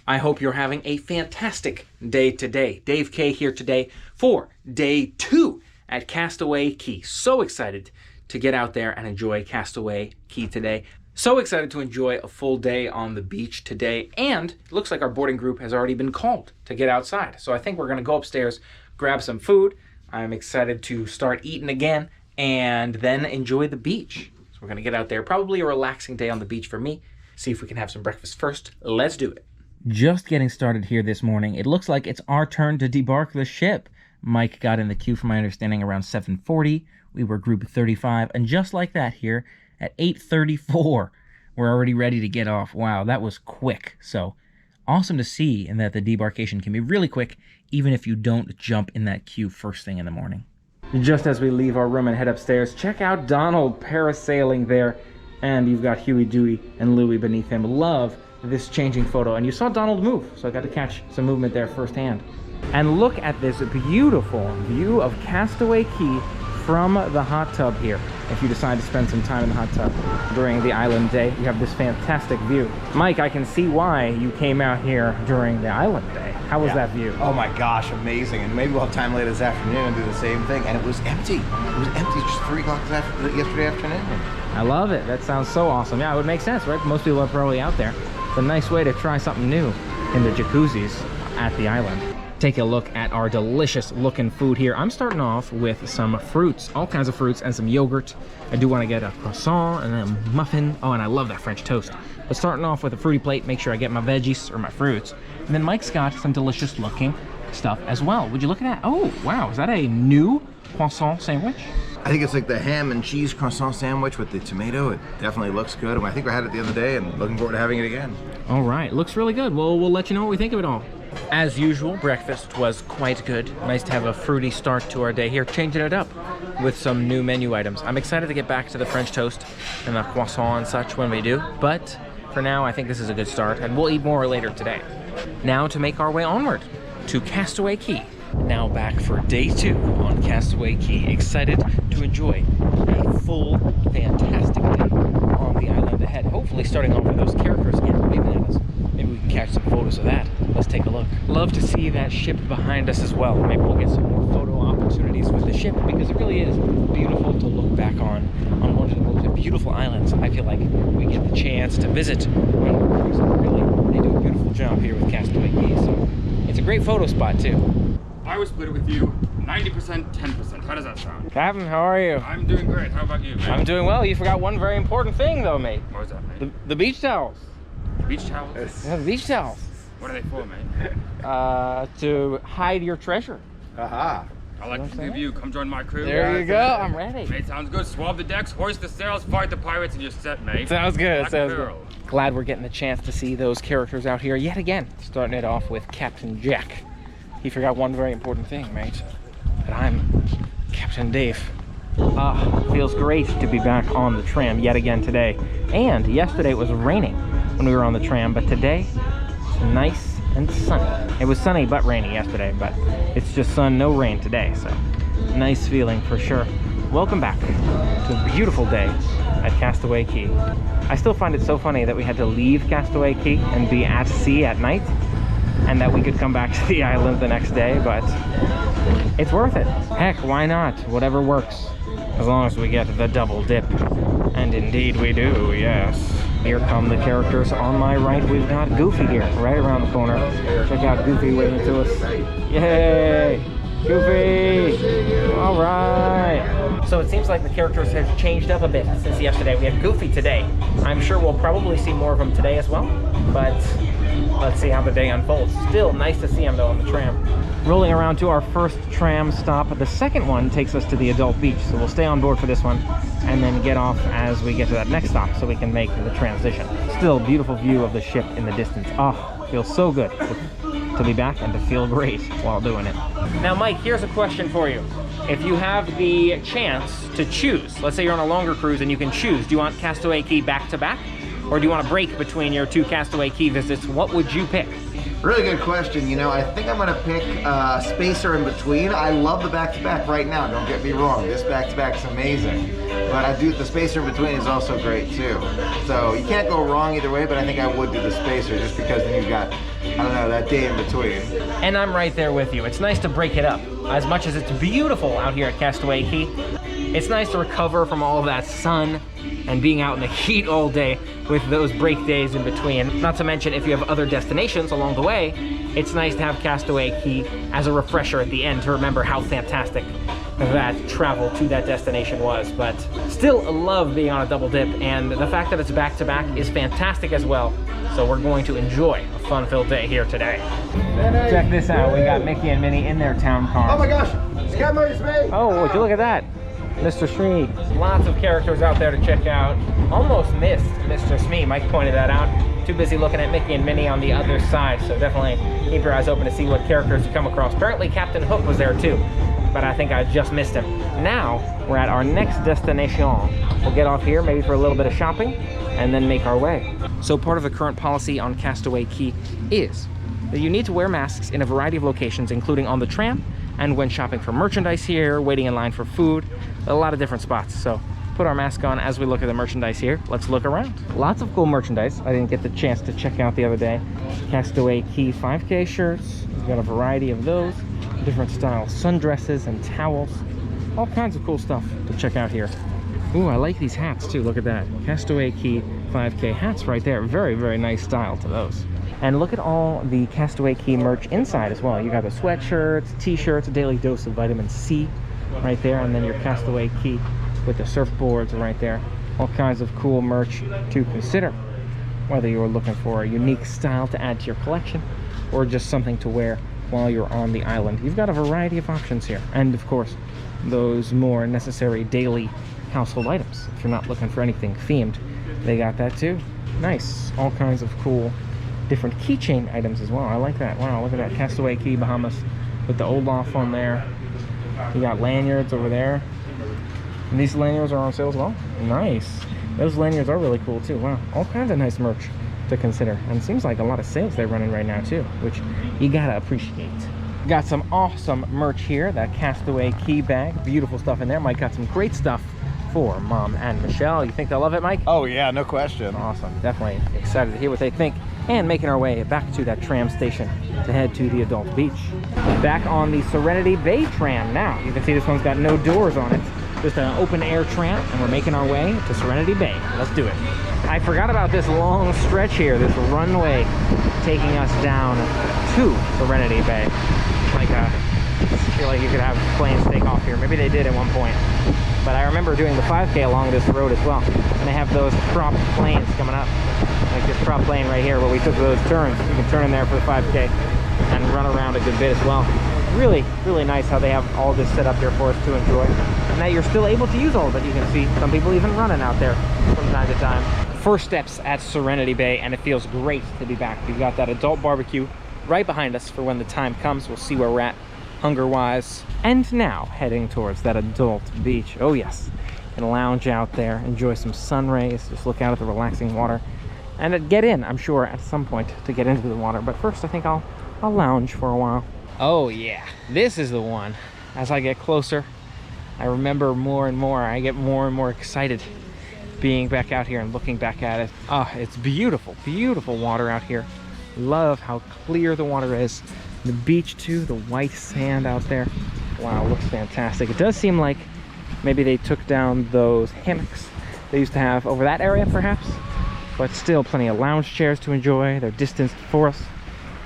I hope you're having a fantastic day today. Dave K here today for day 2 at Castaway Cay. So excited to get out there and enjoy Castaway Cay today. So excited to enjoy a full day on the beach today. And it looks like our boarding group has already been called to get outside. So I think we're going to go upstairs, grab some food. I'm excited to start eating again and then enjoy the beach. So we're going to get out there. Probably a relaxing day on the beach for me. See if we can have some breakfast first. Let's do it. Just getting started here this morning. It looks like it's our turn to debark the ship. Mike got in the queue, from my understanding, around 7:40. We were group 35, and just like that here, at 8:34, we're already ready to get off. Wow, that was quick. So awesome to see, and that the debarkation can be really quick, even if you don't jump in that queue first thing in the morning. Just as we leave our room and head upstairs, check out Donald parasailing there, and you've got Huey, Dewey, and Louie beneath him. Love this changing photo, and you saw Donald move, so I got to catch some movement there firsthand. And look at this beautiful view of Castaway Cay from the hot tub here. If you decide to spend some time in the hot tub during the island day, you have this fantastic view. Mike, I can see why you came out here during the island day. How was that view? Oh my gosh, amazing. And maybe we'll have time later this afternoon and do the same thing. And it was empty. It was empty just 3 o'clock yesterday afternoon. I love it. That sounds so awesome. Yeah, it would make sense, right? Most people are probably out there. It's a nice way to try something new in the jacuzzis at the island. Take a look at our delicious looking food here. I'm starting off with some fruits, all kinds of fruits, and some yogurt. I do want to get a croissant and a muffin. Oh, and I love that French toast. But starting off with a fruity plate, make sure I get my veggies or my fruits. And then Mike's got some delicious looking stuff as well. Would you look at that? Oh, wow. Is that a new croissant sandwich? I think it's like the ham and cheese croissant sandwich with the tomato. It definitely looks good. I think we had it the other day and looking forward to having it again. All right, looks really good. Well, we'll let you know what we think of it all. As usual, breakfast was quite good. Nice to have a fruity start to our day here, changing it up with some new menu items. I'm excited to get back to the French toast and the croissant and such when we do, but for now, I think this is a good start, and we'll eat more later today. Now to make our way onward to Castaway Cay. Now back for day 2 on Castaway Cay. Excited to enjoy a full, fantastic day on the island ahead. Hopefully starting off with those characters again waving at us. Maybe we can catch some photos of that. Let's take a look. Love to see that ship behind us as well. Maybe we'll get some more photo opportunities with the ship, because it really is beautiful to look back on one of the most beautiful islands I feel like we get the chance to visit when we're cruising. Really, they do a beautiful job here with Castaway Cay, so it's a great photo spot too. I would split it with you 90%, 10%. How does that sound? Captain, how are you? I'm doing great. How about you, mate? I'm doing well. You forgot one very important thing, though, mate. What was that, mate? The beach towels. Beach towels? Yeah, the beach towels. What are they for, mate? To hide your treasure. Aha. I'd like to give you, come join my crew. There you go. I'm ready. Mate, sounds good. Swab the decks, hoist the sails, fight the pirates, and you're set, mate. Sounds good. Like Sounds good. Glad we're getting the chance to see those characters out here yet again. Starting it off with Captain Jack. He forgot one very important thing, mate. That I'm Captain Dave. Feels great to be back on the tram yet again today. And yesterday it was raining when we were on the tram, but today it's nice and sunny. It was sunny but rainy yesterday, but it's just sun, no rain today, so nice feeling for sure. Welcome back to a beautiful day at Castaway Cay. I still find it so funny that we had to leave Castaway Cay and be at sea at night, and that we could come back to the island the next day, but it's worth it. Heck, why not? Whatever works, as long as we get the double dip. And indeed we do, yes. Here come the characters on my right. We've got Goofy here, right around the corner. Check out Goofy waving to us. Yay! Goofy! All right. So it seems like the characters have changed up a bit since yesterday. We have Goofy today. I'm sure we'll probably see more of him today as well, but let's see how the day unfolds. Still nice to see him though on the tram. Rolling around to our first tram stop. The second one takes us to the adult beach, so we'll stay on board for this one and then get off as we get to that next stop so we can make the transition. Still beautiful view of the ship in the distance. Oh, feels so good to be back and to feel great while doing it. Now Mike, here's a question for you. If you have the chance to choose, let's say you're on a longer cruise and you can choose, do you want Castaway Cay back to back, or do you want a break between your 2 Castaway Cay visits? What would you pick? Really good question. You know, I think I'm gonna pick spacer in between. I love the back-to-back right now, don't get me wrong. This back-to-back is amazing. But I do, the spacer in between is also great too. So you can't go wrong either way, but I think I would do the spacer just because then you've got I don't know, that day in between. And I'm right there with you. It's nice to break it up. As much as it's beautiful out here at Castaway Cay, it's nice to recover from all of that sun and being out in the heat all day with those break days in between. Not to mention, if you have other destinations along the way, it's nice to have Castaway Cay as a refresher at the end to remember how fantastic that travel to that destination was. But still love being on a double dip, and the fact that it's back-to-back is fantastic as well. So we're going to enjoy a fun-filled day here today. Check this out. We got Mickey and Minnie in their town car. Oh my gosh, Stingray Smee! Oh, would you look at that? Mr. Smee. Lots of characters out there to check out. Almost missed Mr. Smee. Mike pointed that out. Too busy looking at Mickey and Minnie on the other side, so definitely keep your eyes open to see what characters you come across. Apparently Captain Hook was there too, but I think I just missed him. Now, we're at our next destination. We'll get off here, maybe for a little bit of shopping, and then make our way. So part of the current policy on Castaway Cay is that you need to wear masks in a variety of locations, including on the tram, and when shopping for merchandise here, waiting in line for food, a lot of different spots. So put our mask on as we look at the merchandise here. Let's look around. Lots of cool merchandise I didn't get the chance to check out the other day. Castaway Cay 5K shirts. We've got a variety of those. Different style sundresses and towels. All kinds of cool stuff to check out here. Ooh, I like these hats too. Look at that. Castaway Cay 5K hats right there. Very, very nice style to those. And look at all the Castaway Cay merch inside as well. You got the sweatshirts, t-shirts, a daily dose of vitamin C right there, and then your Castaway Cay with the surfboards right there. All kinds of cool merch to consider, whether you're looking for a unique style to add to your collection or just something to wear while you're on the island. You've got a variety of options here. And of course, those more necessary daily household items. If you're not looking for anything themed, they got that too. Nice. All kinds of cool different keychain items as well. I like that. Wow, look at that. Castaway Cay Bahamas with the Olaf on there. You got lanyards over there. And these lanyards are on sale as well. Nice. Those lanyards are really cool too. Wow, all kinds of nice merch to consider. And it seems like a lot of sales they're running right now too, which you gotta appreciate. Got some awesome merch here. That Castaway Cay bag. Beautiful stuff in there. Mike got some great stuff for Mom and Michelle. You think they'll love it, Mike? Oh yeah, no question. Awesome. Definitely excited to hear what they think. And making our way back to that tram station to head to the adult beach. Back on the Serenity Bay Tram now. You can see this one's got no doors on it. Just an open air tram, and we're making our way to Serenity Bay. Let's do it. I forgot about this long stretch here, this runway taking us down to Serenity Bay. Like I feel like you could have planes take off here. Maybe they did at one point. But I remember doing the 5K along this road as well. And they have those prop planes coming up. Like this prop plane right here where we took those turns. You can turn in there for the 5K and run around a good bit as well. Really, really nice how they have all this set up here for us to enjoy. And that you're still able to use all of it. You can see some people even running out there from time to time. First steps at Serenity Bay, and it feels great to be back. We've got that adult barbecue right behind us for when the time comes. We'll see where we're at hunger-wise. And now, heading towards that adult beach. Oh yes, you can lounge out there, enjoy some sun rays, just look out at the relaxing water. And get in, I'm sure, at some point to get into the water. But first, I think I'll lounge for a while. Oh yeah, this is the one. As I get closer, I remember more and more. I get more and more excited being back out here and looking back at it. Oh, it's beautiful, beautiful water out here. Love how clear the water is. The beach too, the white sand out there. Wow, looks fantastic. It does seem like maybe they took down those hammocks they used to have over that area perhaps, but still plenty of lounge chairs to enjoy. They're distanced for us,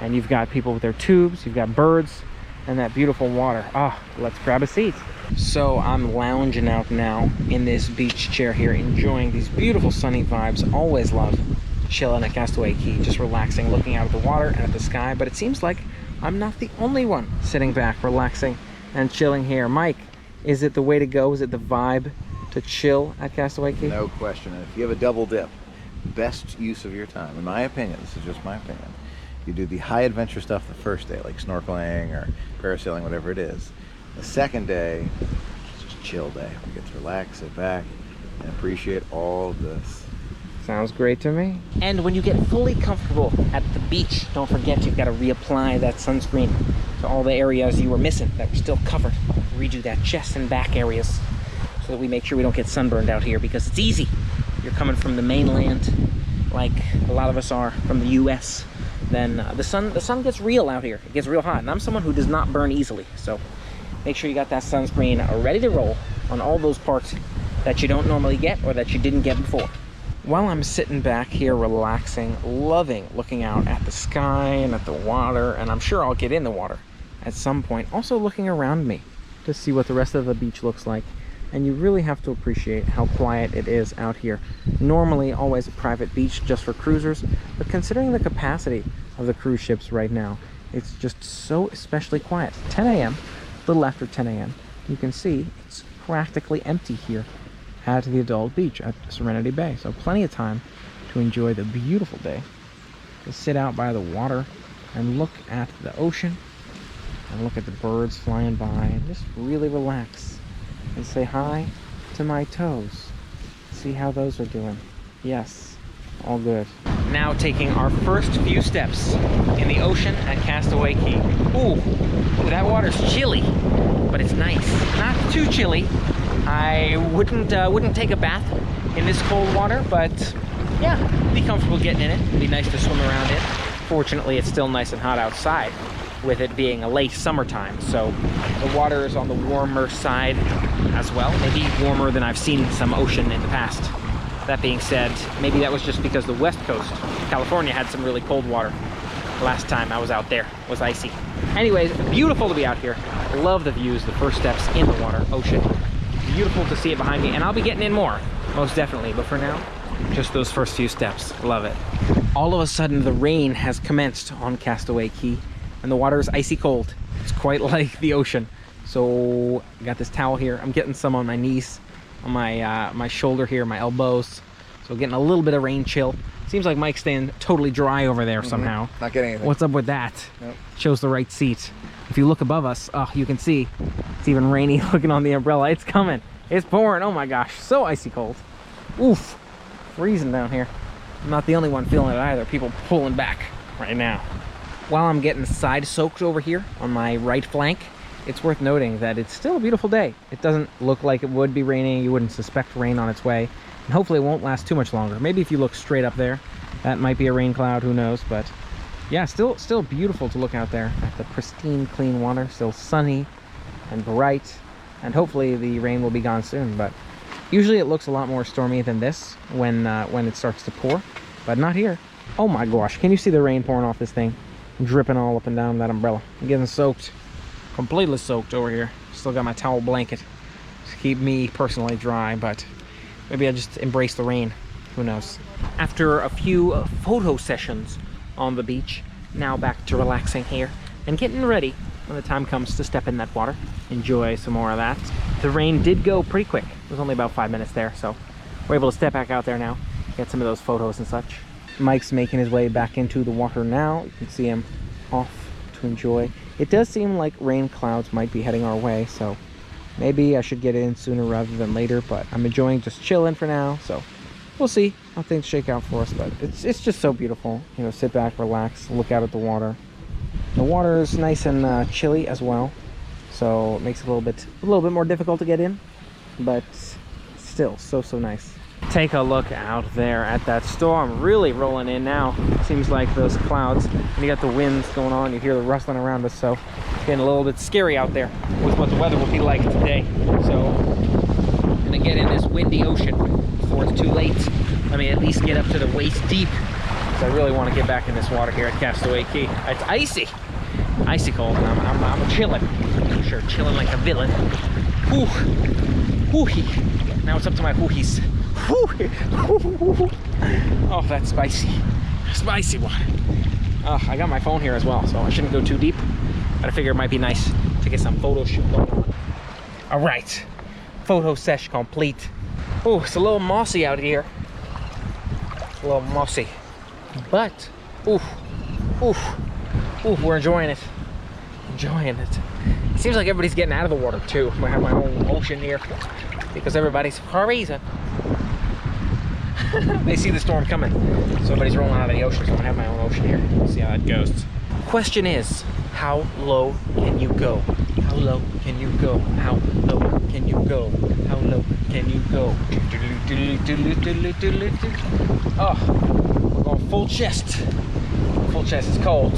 and you've got people with their tubes, you've got birds, and that beautiful water. Ah, let's grab a seat. So I'm lounging out now in this beach chair here, enjoying these beautiful sunny vibes. Always love chilling at Castaway Cay, just relaxing, looking out at the water and at the sky. But it seems like I'm not the only one sitting back, relaxing and chilling here. Mike, is it the way to go? Is it the vibe to chill at Castaway Cay? No question. And if you have a double dip, best use of your time, in my opinion, this is just my opinion, you do the high adventure stuff the first day, like snorkeling or parasailing, whatever it is. The second day, it's just a chill day. We get to relax, sit back, and appreciate all of this. Sounds great to me. And when you get fully comfortable at the beach, don't forget you've got to reapply that sunscreen to all the areas you were missing that were still covered. Redo that chest and back areas so that we make sure we don't get sunburned out here, because it's easy. You're coming from the mainland, like a lot of us are from the US, then the sun gets real out here. It gets real hot, and I'm someone who does not burn easily. So make sure you got that sunscreen ready to roll on all those parts that you don't normally get or that you didn't get before. While I'm sitting back here relaxing, loving looking out at the sky and at the water, and I'm sure I'll get in the water at some point, also looking around me to see what the rest of the beach looks like. And you really have to appreciate how quiet it is out here. Normally always a private beach just for cruisers, but considering the capacity of the cruise ships right now, it's just so especially quiet. 10 a.m., a little after 10 a.m., you can see it's practically empty here at the adult beach at Serenity Bay. So plenty of time to enjoy the beautiful day, to sit out by the water and look at the ocean and look at the birds flying by and just really relax and say hi to my toes. See how those are doing. Yes, all good. Now taking our first few steps in the ocean at Castaway Cay. Ooh, that water's chilly, but it's nice. Not too chilly. I wouldn't take a bath in this cold water, but yeah, be comfortable getting in it. It'd be nice to swim around in. Fortunately, it's still nice and hot outside, with it being a late summertime, so the water is on the warmer side as well, maybe warmer than I've seen some ocean in the past. That being said, maybe that was just because the west coast, California, had some really cold water. Last time I was out there, it was icy. Anyways, beautiful to be out here. Love the views, the first steps in the water, ocean. Beautiful to see it behind me, and I'll be getting in more, most definitely, but for now, just those first few steps. Love it. All of a sudden, the rain has commenced on Castaway Cay, and the water is icy cold. It's quite like the ocean. So I got this towel here. I'm getting some on my knees, on my shoulder here, my elbows. So getting a little bit of rain chill. Seems like Mike's staying totally dry over there somehow. Not getting anything. What's up with that? Nope. Chose the right seat. If you look above us, oh, you can see it's even rainy looking on the umbrella. It's coming. It's pouring. Oh my gosh, so icy cold. Oof, freezing down here. I'm not the only one feeling it either. People pulling back right now. While I'm getting side soaked over here on my right flank, it's worth noting that it's still a beautiful day. It doesn't look like it would be raining. You wouldn't suspect rain on its way. And hopefully it won't last too much longer. Maybe if you look straight up there, that might be a rain cloud, who knows. But yeah, still beautiful to look out there at the pristine, clean water. Still sunny and bright. And hopefully the rain will be gone soon. But usually it looks a lot more stormy than this when it starts to pour. But not here. Oh my gosh, can you see the rain pouring off this thing? Dripping all up and down that umbrella. I'm getting soaked, completely soaked over here. Still got my towel blanket to keep me personally dry, but maybe I just embrace the rain. Who knows? After a few photo sessions on the beach, now back to relaxing here and getting ready when the time comes to step in that water. Enjoy some more of that. The rain did go pretty quick. It was only about 5 minutes there, so we're able to step back out there now, get some of those photos and such. Mike's making his way back into the water now. You can see him off to enjoy. It does seem like rain clouds might be heading our way, so maybe I should get in sooner rather than later, but I'm enjoying just chilling for now, so we'll see how things shake out for us. But it's just so beautiful, you know, sit back, relax, look out at the water. The water is nice and chilly as well, so it makes it a little bit more difficult to get in, but still so nice. Take a look out there at that storm, really rolling in now. Seems like those clouds, and you got the winds going on, you hear the rustling around us, so it's getting a little bit scary out there with what the weather will be like today. So I'm gonna get in this windy ocean before it's too late. Let me at least get up to the waist deep, because I really want to get back in this water here at Castaway Cay. It's icy cold, and I'm chilling. For sure, chilling like a villain. Ooh, hoo-hee. Now it's up to my hoo-hees. Oh, that's spicy one. Oh, I got my phone here as well, so I shouldn't go too deep, but I figure it might be nice to get some photo shoot going on. All right, photo sesh complete. Oh, it's a little mossy out here. It's a little mossy, but we're enjoying it. It seems like everybody's getting out of the water too. I have my own ocean here because everybody's for a reason. They see the storm coming, so everybody's rolling out of the ocean, so I have my own ocean here. We'll see how that goes. Question is, how low can you go? How low can you go? How low can you go? How low can you go? Oh, we're going full chest. full chest. It's cold.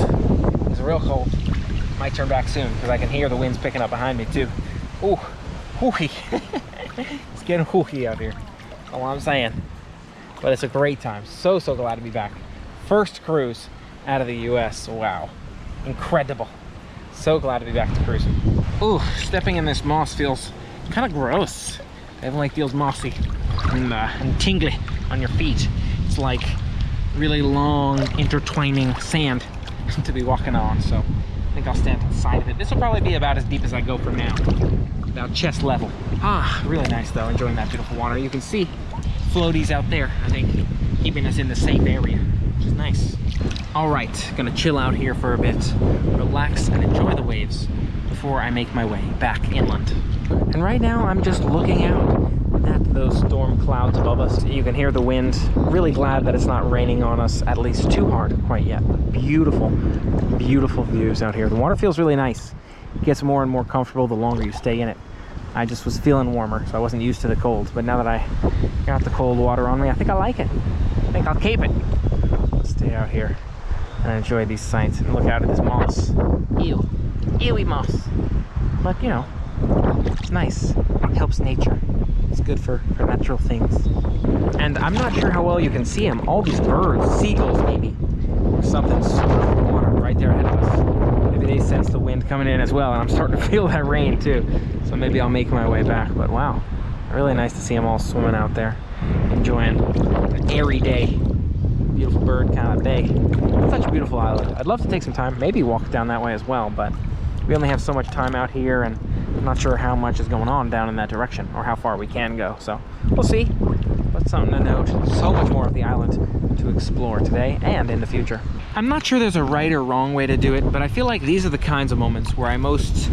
It's real cold. Might turn back soon because I can hear the winds picking up behind me too. Ooh, whoo-hee. It's getting whoo-hee out here. That's all I'm saying. But it's a great time. So glad to be back. First cruise out of the US. Wow. Incredible. So glad to be back to cruising. Ooh, stepping in this moss feels kind of gross. It definitely feels mossy and tingly on your feet. It's like really long, intertwining sand to be walking on. So I think I'll stand to the side of it. This will probably be about as deep as I go from now. About chest level. Ah, really nice though, enjoying that beautiful water. You can see floaties out there, I think, keeping us in the safe area, which is nice. All right, gonna chill out here for a bit, relax and enjoy the waves before I make my way back inland. And right now I'm just looking out at those storm clouds above us. You can hear the wind. Really glad that it's not raining on us at least too hard quite yet. Beautiful, beautiful views out here. The water feels really nice. It gets more and more comfortable the longer you stay in it. I just was feeling warmer, so I wasn't used to the cold. But now that I got the cold water on me, I think I like it. I think I'll keep it. Stay out here and enjoy these sights and look out at this moss. Ew, ewy moss. But you know, it's nice. It helps nature. It's good for natural things. And I'm not sure how well you can see them. All these birds, seagulls maybe, or something swimming in the water right there ahead of us. Maybe they sense the wind coming in as well, and I'm starting to feel that rain too. So maybe I'll make my way back. But wow, really nice to see them all swimming out there, enjoying an airy day. Beautiful bird kind of day. It's such a beautiful island. I'd love to take some time, maybe walk down that way as well, but we only have so much time out here, and I'm not sure how much is going on down in that direction or how far we can go. So we'll see. But something to note. So much more of the island to explore today and in the future. I'm not sure there's a right or wrong way to do it, but I feel like these are the kinds of moments where I most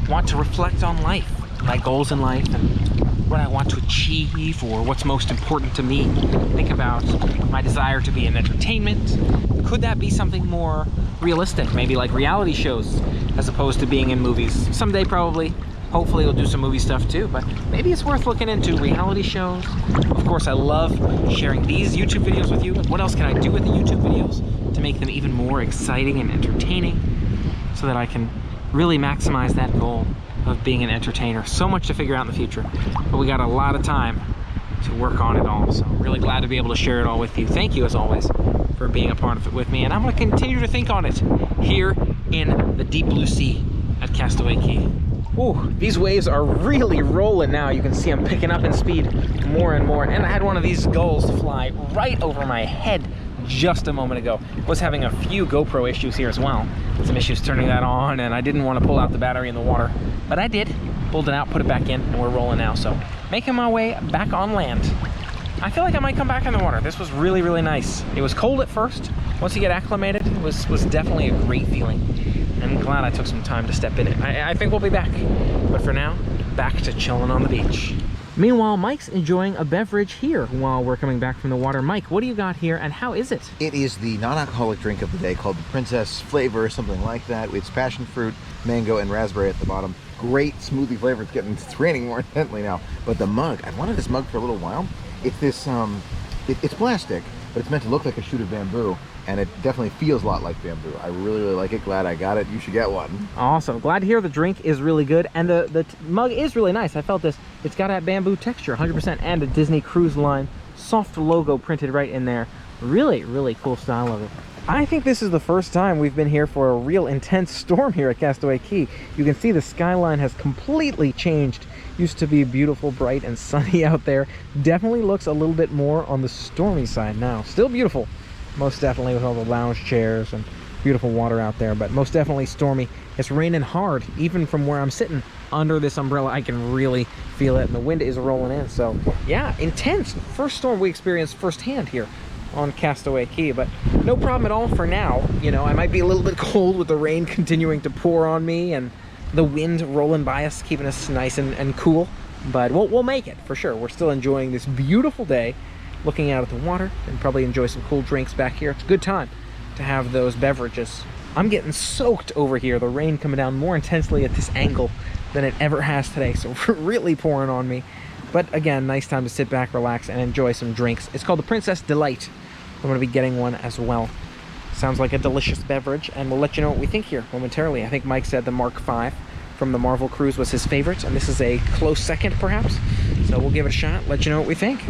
want to reflect on life, my goals in life, and what I want to achieve or what's most important to me. Think about my desire to be in entertainment. Could that be something more realistic, maybe like reality shows as opposed to being in movies? Someday probably. Hopefully we'll do some movie stuff too, but maybe it's worth looking into reality shows. Of course, I love sharing these YouTube videos with you. What else can I do with the YouTube videos to make them even more exciting and entertaining so that I can really maximize that goal of being an entertainer? So much to figure out in the future, but we got a lot of time to work on it all. So really glad to be able to share it all with you. Thank you as always for being a part of it with me, and I'm going to continue to think on it here in the deep blue sea at Castaway Cay. Ooh, these waves are really rolling now. You can see them picking up in speed more and more, and I had one of these gulls fly right over my head just a moment ago. Was having a few GoPro issues here as well. Some issues turning that on, and I didn't want to pull out the battery in the water, but I did. Pulled it out, put it back in, and we're rolling now. So making my way back on land. I feel like I might come back in the water. This was really, really nice. It was cold at first. Once you get acclimated, it was definitely a great feeling. I'm glad I took some time to step in it. I think we'll be back. But for now, back to chilling on the beach. Meanwhile, Mike's enjoying a beverage here while we're coming back from the water. Mike, what do you got here, and how is it? It is the non-alcoholic drink of the day called the Princess Flavor, something like that. It's passion fruit, mango, and raspberry at the bottom. Great smoothie flavor. It's raining more intently now. But the mug, I've wanted this mug for a little while. It's this, it's plastic, but it's meant to look like a shoot of bamboo, and it definitely feels a lot like bamboo. I really, really like it. Glad I got it. You should get one. Awesome. Glad to hear the drink is really good, and the mug is really nice. I felt this. It's got that bamboo texture, 100%, and a Disney Cruise Line soft logo printed right in there. Really, really cool style of it. I think this is the first time we've been here for a real intense storm here at Castaway Cay. You can see the skyline has completely changed. Used to be beautiful, bright, and sunny out there. Definitely looks a little bit more on the stormy side now. Still beautiful, most definitely, with all the lounge chairs and beautiful water out there, but most definitely stormy. It's raining hard. Even from where I'm sitting under this umbrella, I can really feel it, and the wind is rolling in. So yeah, intense. First storm we experienced firsthand here on Castaway Cay, but no problem at all for now. You know, I might be a little bit cold with the rain continuing to pour on me and the wind rolling by us, keeping us nice and cool, but we'll make it for sure. We're still enjoying this beautiful day, looking out at the water, and probably enjoy some cool drinks back here. It's a good time to have those beverages. I'm getting soaked over here. The rain coming down more intensely at this angle than it ever has today, so really pouring on me. But again, nice time to sit back, relax, and enjoy some drinks. It's called the Princess Delight. I'm going to be getting one as well. Sounds like a delicious beverage, and we'll let you know what we think here momentarily. I think Mike said the Mark V from the Marvel cruise was his favorite, and this is a close second, perhaps. So we'll give it a shot, let you know what we think.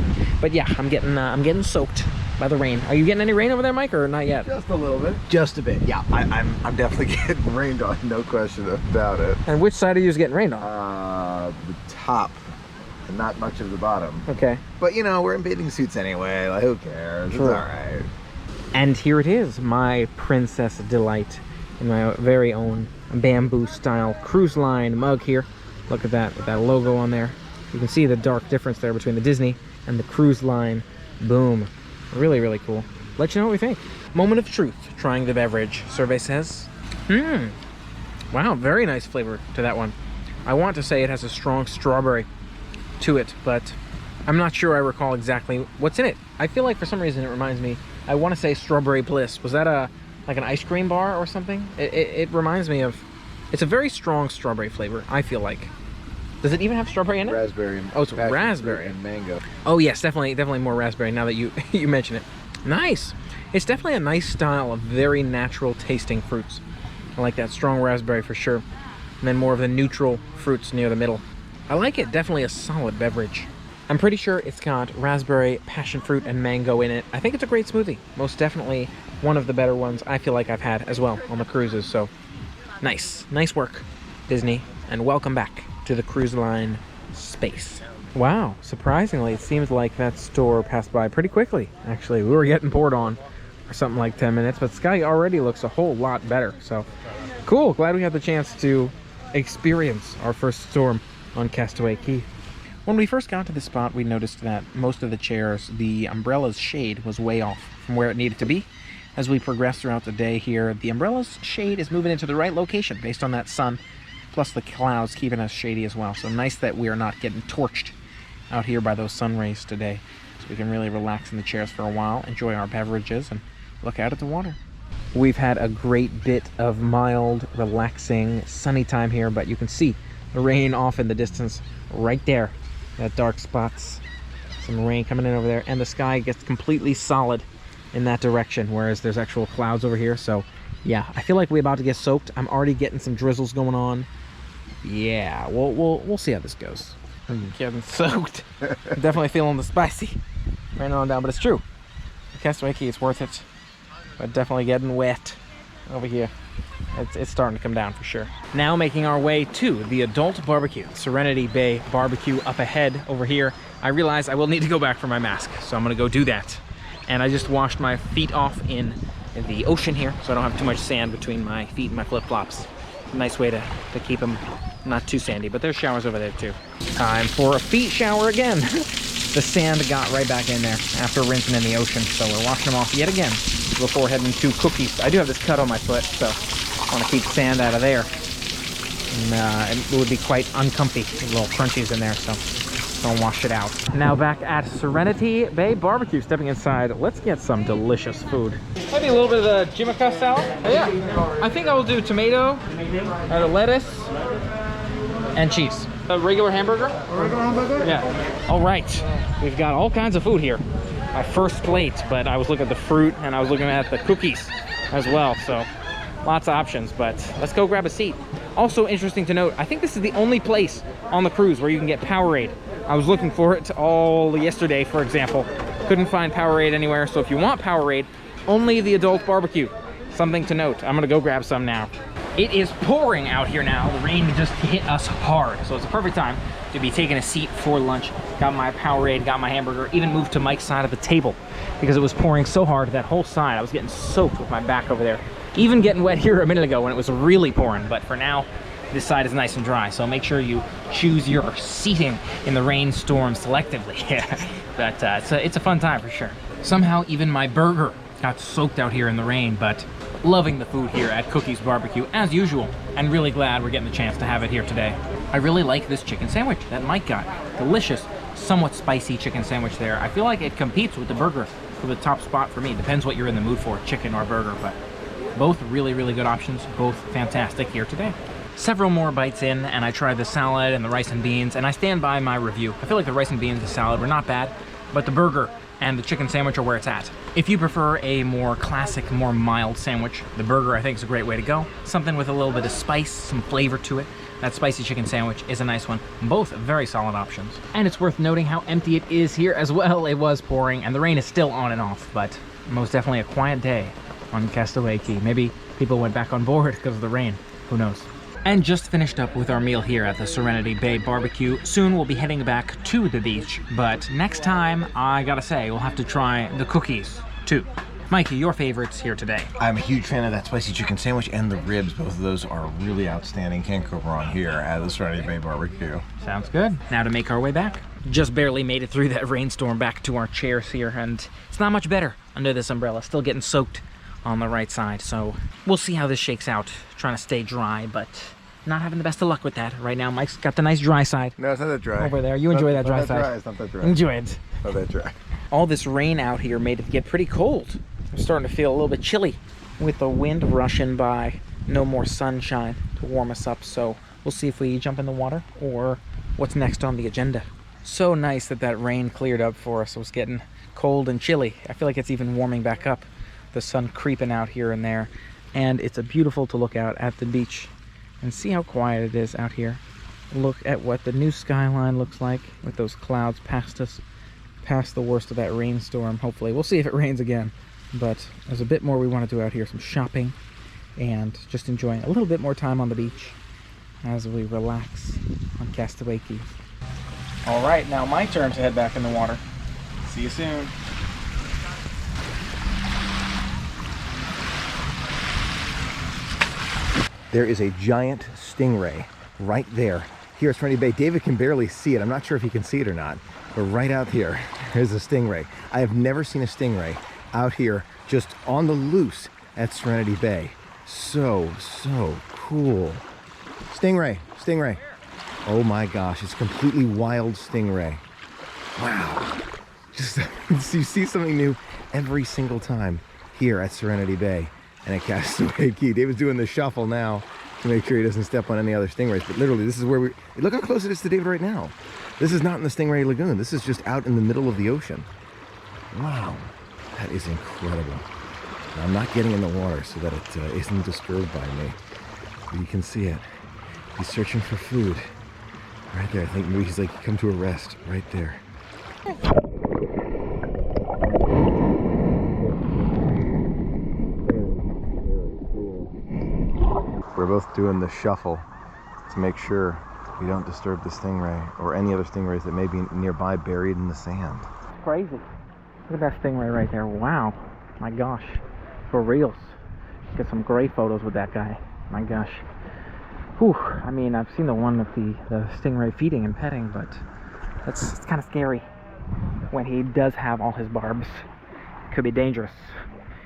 But yeah, I'm getting soaked by the rain. Are you getting any rain over there, Mike, or not yet? Just a little bit. Just a bit. Yeah, I'm definitely getting rained on, no question about it. And which side are you getting rained on? The top, and not much of the bottom. Okay. But you know, we're in bathing suits anyway. Like, who cares? True. It's all right. And here it is, my Princess Delight in my very own bamboo style cruise line mug here. Look at that, with that logo on there. You can see the dark difference there between the Disney and the cruise line. Boom. Really, really cool. Let you know what we think. Moment of truth, trying the beverage. Survey says, wow, very nice flavor to that one. I want to say it has a strong strawberry to it, but I'm not sure I recall exactly what's in it. I feel like for some reason it reminds me, I want to say Strawberry Bliss. Was that like an ice cream bar or something? It reminds me of, it's a very strong strawberry flavor, I feel like. Does it even have strawberry in it? Raspberry. Oh, it's raspberry and mango. Oh yes, definitely more raspberry now that you you mention it. Nice. It's definitely a nice style of very natural tasting fruits. I like that strong raspberry for sure. And then more of the neutral fruits near the middle. I like it. Definitely a solid beverage. I'm pretty sure it's got raspberry, passion fruit, and mango in it. I think it's a great smoothie. Most definitely one of the better ones I feel like I've had as well on the cruises. So nice work, Disney, and welcome back to the cruise line space. Wow, surprisingly, it seems like that store passed by pretty quickly. Actually, we were getting poured on for something like 10 minutes, but the sky already looks a whole lot better. So cool, glad we had the chance to experience our first storm on Castaway Cay. When we first got to the spot, we noticed that most of the chairs, the umbrella's shade was way off from where it needed to be. As we progress throughout the day here, the umbrella's shade is moving into the right location based on that sun, plus the clouds keeping us shady as well. So nice that we are not getting torched out here by those sun rays today. So we can really relax in the chairs for a while, enjoy our beverages, and look out at the water. We've had a great bit of mild, relaxing, sunny time here, but you can see the rain off in the distance right there. That dark spots, some rain coming in over there, and the sky gets completely solid in that direction, whereas there's actual clouds over here. So yeah, I feel like we're about to get soaked. I'm already getting some drizzles going on. Yeah, we'll see how this goes. I'm getting soaked. I'm definitely feeling the spicy right on down, but it's true. Castaway Cay, it's worth it, but definitely getting wet over here. It's starting to come down for sure. Now making our way to the adult barbecue, Serenity Bay Barbecue up ahead over here. I realize I will need to go back for my mask, so I'm gonna go do that. And I just washed my feet off in the ocean here, so I don't have too much sand between my feet and my flip-flops. Nice way to keep them not too sandy, but there's showers over there too. Time for a feet shower again. The sand got right back in there after rinsing in the ocean, so we're washing them off yet again before heading to cookies. I do have this cut on my foot, so I want to keep sand out of there. And it would be quite uncomfy with little crunchies in there, so I'll wash it out. Now back at Serenity Bay Barbecue, stepping inside, let's get some delicious food. Maybe a little bit of the Jimmica salad. Yeah, I think I will do tomato, the lettuce, and cheese. A regular hamburger? Regular hamburger? Yeah. All right, we've got all kinds of food here. My first plate, but I was looking at the fruit and I was looking at the cookies as well, so lots of options, but let's go grab a seat. Also interesting to note, I think this is the only place on the cruise where you can get Powerade. I was looking for it all yesterday, for example. Couldn't find Powerade anywhere, so if you want Powerade, only the adult barbecue. Something to note. I'm gonna go grab some now. It is pouring out here now. The rain just hit us hard, so it's a perfect time to be taking a seat for lunch. Got my Powerade, got my hamburger, even moved to Mike's side of the table because it was pouring so hard that whole side. I was getting soaked with my back over there. Even getting wet here a minute ago when it was really pouring, but for now, this side is nice and dry, so make sure you choose your seating in the rainstorm selectively. But it's a fun time for sure. Somehow even my burger got soaked out here in the rain, but loving the food here at Cookie's Barbecue as usual, and really glad we're getting the chance to have it here today. I really like this chicken sandwich that Mike got. Delicious, somewhat spicy chicken sandwich there. I feel like it competes with the burger for the top spot for me. Depends what you're in the mood for, chicken or burger, but both really, really good options, both fantastic here today. Several more bites in, and I tried the salad and the rice and beans, and I stand by my review. I feel like the rice and beans and salad were not bad. but the burger and the chicken sandwich are where it's at. If you prefer a more classic, more mild sandwich, the burger I think is a great way to go. Something with a little bit of spice, some flavor to it. That spicy chicken sandwich is a nice one. Both very solid options. And it's worth noting how empty it is here as well. It was pouring and the rain is still on and off, but most definitely a quiet day on Castaway Cay. Maybe people went back on board because of the rain. Who knows? And just finished up with our meal here at the Serenity Bay Barbecue. Soon we'll be heading back to the beach, but next time, I gotta say, we'll have to try the cookies too. Mikey, your favorites here today? I'm a huge fan of that spicy chicken sandwich and the ribs. Both of those are really outstanding. Can't go wrong here at the Serenity Bay Barbecue. Sounds good. Now to make our way back. Just barely made it through that rainstorm back to our chairs here, and it's not much better under this umbrella. Still getting soaked on the right side, so we'll see how this shakes out. Trying to stay dry, but not having the best of luck with that. Right now, Mike's got the nice dry side. No, it's not that dry. Over there. You enjoy that dry side. It's not that dry. Enjoy it. Not that dry. All this rain out here made it get pretty cold. I'm starting to feel a little bit chilly with the wind rushing by. No more sunshine to warm us up, so we'll see if we jump in the water or what's next on the agenda. So nice that that rain cleared up for us. It was getting cold and chilly. I feel like it's even warming back up. The sun creeping out here and there, and it's beautiful to look out at the beach and see how quiet it is out here. Look at what the new skyline looks like with those clouds past us, past the worst of that rainstorm. Hopefully we'll see if it rains again, but there's a bit more we want to do out here, some shopping and just enjoying a little bit more time on the beach as we relax on Castaway Cay. All right, now my turn to head back in the water. See you soon. There is a giant stingray right there. Here at Serenity Bay, David can barely see it. I'm not sure if he can see it or not, but right out here, there's a stingray. I have never seen a stingray out here just on the loose at Serenity Bay. So cool. Stingray, stingray. Oh my gosh, it's completely wild stingray. Wow. Just you see something new every single time here at Serenity Bay and at Castaway Cay. David's doing the shuffle now to make sure he doesn't step on any other stingrays. But literally, this is where look how close it is to David right now. This is not in the Stingray Lagoon. This is just out in the middle of the ocean. Wow, that is incredible. Now, I'm not getting in the water so that it isn't disturbed by me. But you can see it. He's searching for food. Right there. I think maybe he's like come to a rest right there. We're both doing the shuffle to make sure we don't disturb the stingray or any other stingrays that may be nearby buried in the sand. Crazy. Look at that stingray right there. Wow. My gosh. For reals. Get some great photos with that guy. My gosh. Whew. I mean, I've seen the one of the stingray feeding and petting, but it's kind of scary when he does have all his barbs. Could be dangerous.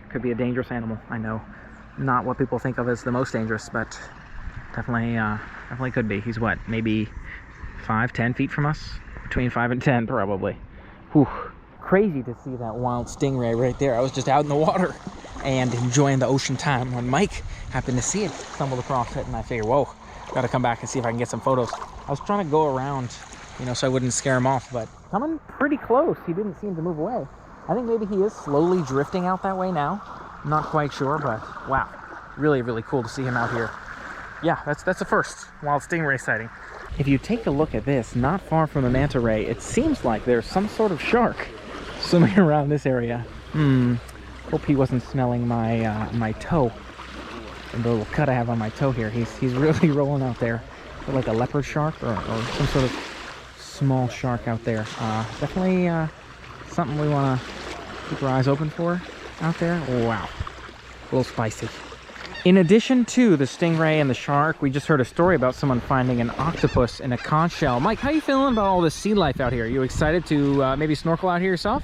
Could be a dangerous animal, I know. Not what people think of as the most dangerous, but definitely could be. He's what, maybe 5-10 feet from us? Between 5 and 10 probably. Whew. Crazy to see that wild stingray right there. I was just out in the water and enjoying the ocean time when Mike happened to see it, stumbled across it, and I figured, whoa, gotta come back and see if I can get some photos. I was trying to go around, so I wouldn't scare him off, but coming pretty close. He didn't seem to move away. I think maybe he is slowly drifting out that way now. Not quite sure, but wow, really cool to see him out here. Yeah, that's the first wild stingray sighting. If you take a look at this, not far from the manta ray, it seems like there's some sort of shark swimming around this area. Hope he wasn't smelling my my toe. The little cut I have on my toe here. He's really rolling out there. Like a leopard shark or some sort of small shark out there. Definitely something we want to keep our eyes open for out there. Wow, a little spicy. In addition to the stingray and the shark, we just heard a story about someone finding an octopus in a conch shell. Mike, how you feeling about all this sea life out here? Are you excited to maybe snorkel out here yourself?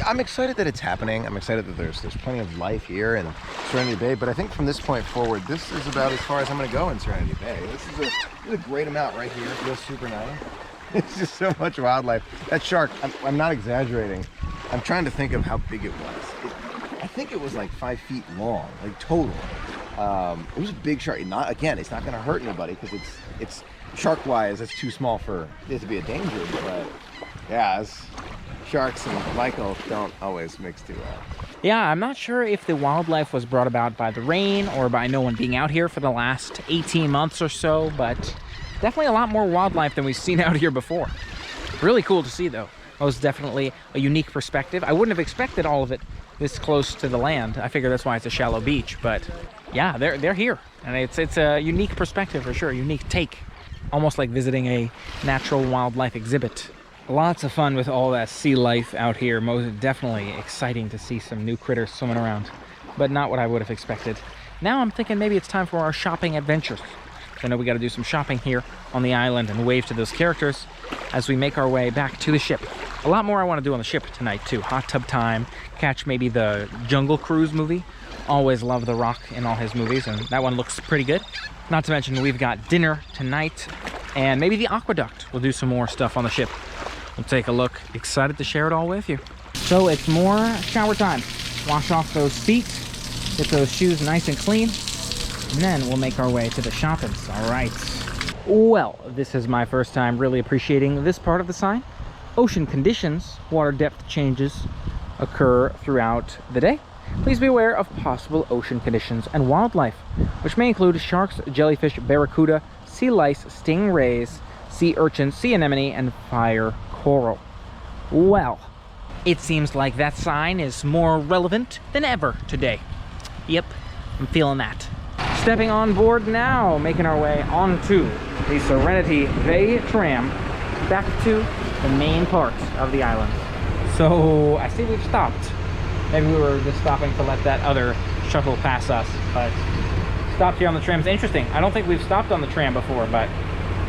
I'm excited that it's happening. I'm excited that there's plenty of life here in Serenity Bay, but I think from this point forward, this is about as far as I'm going to go in Serenity Bay. This is a great amount right here. It feels super nice. It's just so much wildlife. That shark, I'm not exaggerating. I'm trying to think of how big it was. I think it was like 5 feet long, like total. It was a big shark. It's not going to hurt anybody because it's shark-wise, it's too small for it to be a danger. But yeah, sharks and Michael don't always mix too well. Yeah, I'm not sure if the wildlife was brought about by the rain or by no one being out here for the last 18 months or so, but definitely a lot more wildlife than we've seen out here before. Really cool to see, though. It was definitely a unique perspective. I wouldn't have expected all of it this close to the land. I figure that's why it's a shallow beach, but yeah, they're here. And it's a unique perspective for sure, a unique take. Almost like visiting a natural wildlife exhibit. Lots of fun with all that sea life out here. Most definitely exciting to see some new critters swimming around, but not what I would have expected. Now I'm thinking maybe it's time for our shopping adventures. I know we got to do some shopping here on the island and wave to those characters as we make our way back to the ship. A lot more I want to do on the ship tonight too. Hot tub time, catch maybe the Jungle Cruise movie. Always love The Rock in all his movies, and that one looks pretty good. Not to mention we've got dinner tonight and maybe the aqueduct. We'll do some more stuff on the ship. We'll take a look. Excited to share it all with you. So it's more shower time. Wash off those feet, get those shoes nice and clean, and then we'll make our way to the shoppings. All right. Well, this is my first time really appreciating this part of the sign. Ocean conditions, water depth changes occur throughout the day. Please be aware of possible ocean conditions and wildlife, which may include sharks, jellyfish, barracuda, sea lice, stingrays, sea urchins, sea anemone, and fire coral. Well, it seems like that sign is more relevant than ever today. Yep, I'm feeling that. Stepping on board now, making our way onto the Serenity Bay Tram back to the main part of the island. So I see we've stopped. Maybe we were just stopping to let that other shuttle pass us, but stopped here on the tram. It's interesting. I don't think we've stopped on the tram before, but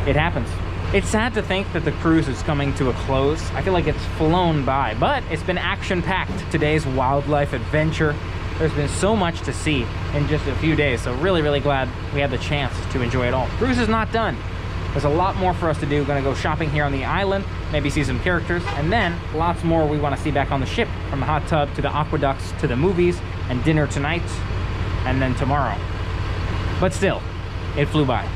it happens. It's sad to think that the cruise is coming to a close. I feel like it's flown by, but it's been action-packed. Today's wildlife adventure. There's been so much to see in just a few days, so really, really glad we had the chance to enjoy it all. Cruise is not done. There's a lot more for us to do. Gonna go shopping here on the island, maybe see some characters, and then lots more we want to see back on the ship, from the hot tub to the aqueducts to the movies and dinner tonight and then tomorrow. But still, it flew by.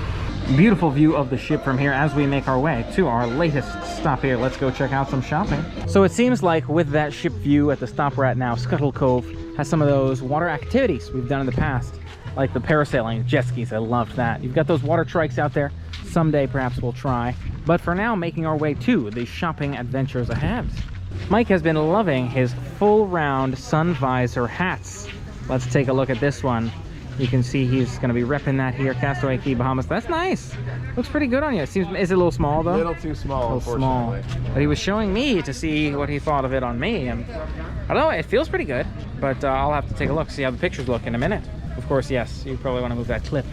Beautiful view of the ship from here as we make our way to our latest stop here. Let's go check out some shopping. So it seems like with that ship view at the stop we're at now, Scuttle Cove has some of those water activities we've done in the past, like the parasailing, jet skis. I loved that. You've got those water trikes out there. Someday perhaps we'll try, but for now, making our way to the shopping adventures ahead. Mike has been loving his full round sun visor hats. Let's take a look at this one. You can see he's going to be repping that here, Castaway Cay, Bahamas. That's nice. Looks pretty good on you. Is it a little small though? A little too small, unfortunately. But he was showing me to see what he thought of it on me, and I don't know, it feels pretty good, but I'll have to take a look, see how the pictures look in a minute. Of course, yes, you probably want to move that clip,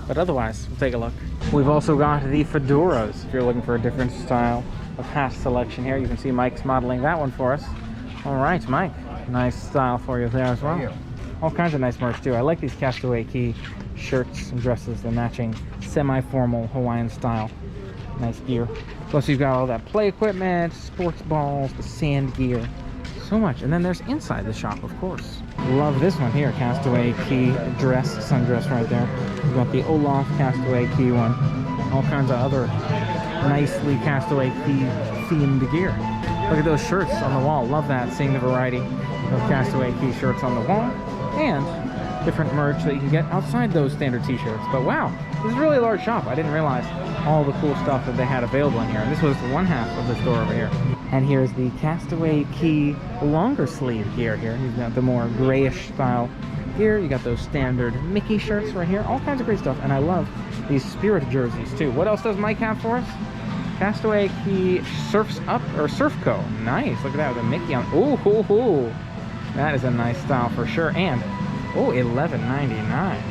but otherwise, we'll take a look. We've also got the fedoras, if you're looking for a different style of hat selection here. You can see Mike's modeling that one for us. All right, Mike, nice style for you there as well. All kinds of nice merch too. I like these Castaway Cay shirts and dresses, the matching semi-formal Hawaiian style. Nice gear. Plus you've got all that play equipment, sports balls, the sand gear, so much. And then there's inside the shop, of course. Love this one here, Castaway Cay dress, sundress right there. We've got the Olaf Castaway Cay one. All kinds of other nicely Castaway Cay themed gear. Look at those shirts on the wall. Love that, seeing the variety of Castaway Cay shirts on the wall. And different merch that you can get outside those standard t-shirts. But wow, this is really a large shop. I didn't realize all the cool stuff that they had available in here. And this was one half of the store over here. And here's the Castaway Cay longer sleeve gear here. You've got the more grayish style gear. You got those standard Mickey shirts right here. All kinds of great stuff. And I love these Spirit jerseys too. What else does Mike have for us? Castaway Cay Surfs Up, or Surfco. Nice. Look at that with a Mickey on. Ooh, hoo, hoo. That is a nice style for sure. And oh, $11.99.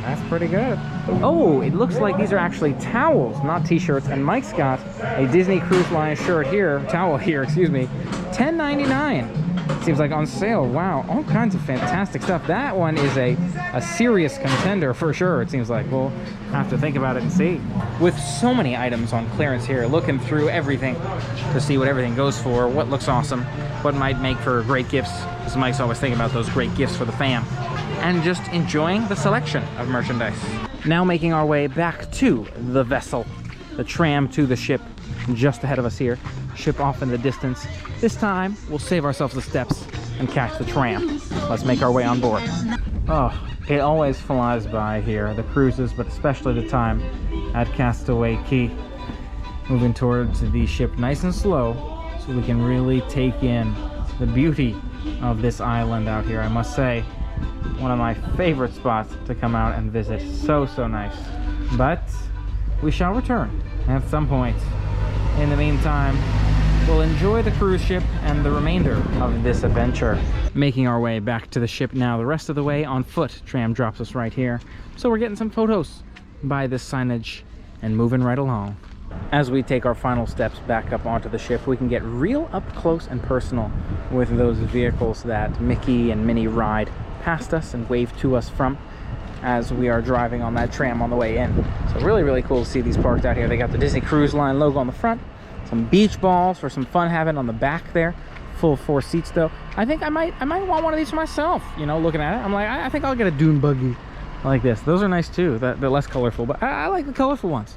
That's pretty good. Oh, it looks like these are actually towels, not t-shirts. And Mike's got a Disney Cruise Line shirt here, towel here, excuse me, $10.99. Seems like on sale. Wow, all kinds of fantastic stuff. That one is a serious contender for sure, it seems like. We'll have to think about it and see. With so many items on clearance here, looking through everything to see what everything goes for, what looks awesome, what might make for great gifts, because Mike's always thinking about those great gifts for the fam, and just enjoying the selection of merchandise. Now making our way back to the vessel, the tram to the ship, just ahead of us here. ship off in the distance. This time, we'll save ourselves the steps and catch the tram. Let's make our way on board. Oh, it always flies by here, the cruises, but especially the time at Castaway Cay. Moving towards the ship nice and slow so we can really take in the beauty of this island out here. I must say, one of my favorite spots to come out and visit. So nice. But we shall return at some point. In the meantime, we'll enjoy the cruise ship and the remainder of this adventure. Making our way back to the ship now. The rest of the way on foot. Tram drops us right here. So we're getting some photos by this signage and moving right along. As we take our final steps back up onto the ship, we can get real up close and personal with those vehicles that Mickey and Minnie ride past us and wave to us from as we are driving on that tram on the way in. So really cool to see these parked out here. They got the Disney Cruise Line logo on the front, some beach balls for some fun having on the back there. Full 4 seats though. I think I might want one of these for myself. You know, looking at it, I'm like, I think I'll get a dune buggy like this. Those are nice too. They're less colorful, but I like the colorful ones.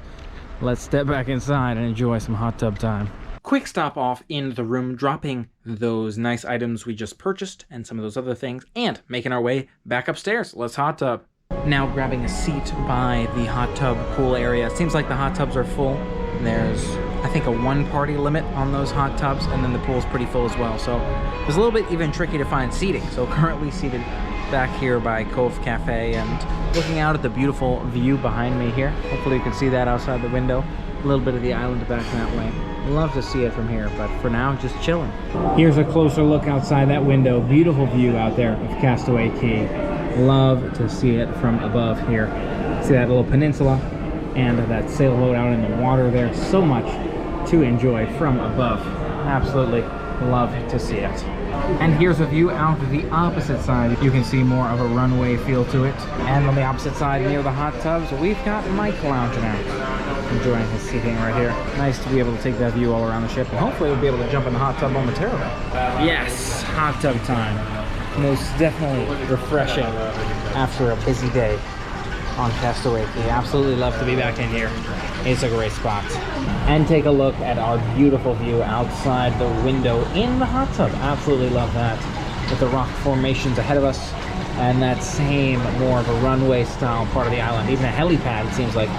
Let's step back inside and enjoy some hot tub time. Quick stop off in the room, dropping those nice items we just purchased and some of those other things, and making our way back upstairs. Let's hot tub. Now grabbing a seat by the hot tub pool area. It seems like the hot tubs are full. There's, I think, a 1-party limit on those hot tubs, and then the pool's pretty full as well. So it's a little bit even tricky to find seating. So currently seated back here by Cove Cafe and looking out at the beautiful view behind me here. Hopefully you can see that outside the window. A little bit of the island back that way. Love to see it from here, but for now, just chilling. Here's a closer look outside that window. Beautiful view out there of Castaway Cay. Love to see it from above here. See that little peninsula and that sailboat out in the water there. So much to enjoy from above. Absolutely love to see it. And here's a view out to the opposite side. You can see more of a runway feel to it. And on the opposite side near the hot tubs, we've got Mike lounging out, enjoying his seating right here. Nice to be able to take that view all around the ship, and hopefully we'll be able to jump in the hot tub momentarily. Yes, hot tub time. Most definitely refreshing after a busy day on Castaway Cay. Absolutely love to be back in here. It's a great spot. And take a look at our beautiful view outside the window in the hot tub. Absolutely love that. With the rock formations ahead of us and that same more of a runway style part of the island. Even a helipad, it seems like,